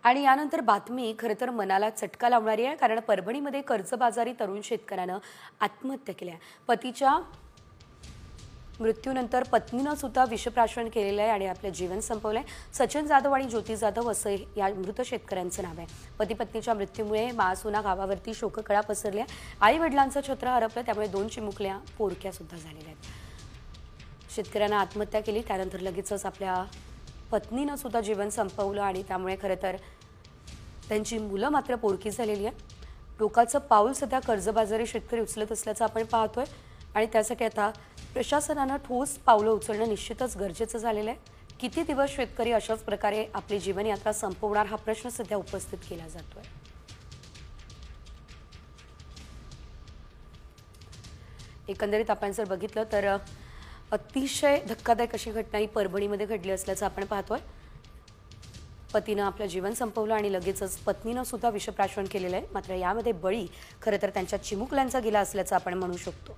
आणि यानंतर बातमी खरं तर मनाला चटका लावणारी आहे, कारण परभणीमध्ये कर्जबाजारी तरुण शेतकऱ्यानं आत्महत्या केली आहे. पतीच्या मृत्यूनंतर पत्नीनं सुद्धा विषप्राशन केलेलं आहे आणि आपलं जीवन संपवलंय. सचिन जाधव आणि ज्योती जाधव असं या मृत शेतकऱ्यांचं नाव आहे. पती पत्नीच्या मृत्यूमुळे मासुना गावावरती शोककळा पसरल्या. आई वडिलांचं छत्र हरपलं, त्यामुळे 2 चिमुकल्या पोरक्या सुद्धा झालेल्या आहेत. शेतकऱ्यानं आत्महत्या केली, त्यानंतर लगेचच आपल्या पत्नीनं सुद्धा जीवन संपवलं आणि त्यामुळे खरं तर त्यांची मुलं मात्र पोरकी झालेली आहे. टोकाचं पाऊल सध्या कर्जबाजारी शेतकरी उचलत असल्याचं आपण पाहतोय आणि त्यासाठी आता प्रशासनानं ठोस पावलं उचलणं निश्चितच गरजेचं झालेलं आहे. किती दिवस शेतकरी अशाच प्रकारे आपली जीवनयात्रा संपवणार, हा प्रश्न सध्या उपस्थित केला जातोय. एकंदरीत आपण जर बघितलं तर अतिशय धक्कादायक अशी घटना ही परभणीमध्ये घडली असल्याचं आपण पाहतोय. पतीनं आपलं जीवन संपवलं आणि लगेचच पत्नीनं सुद्धा विषप्राशन केलेलं आहे. मात्र यामध्ये बळी खरं तर त्यांच्या चिमुकल्यांचा गेला असल्याचं आपण म्हणू शकतो.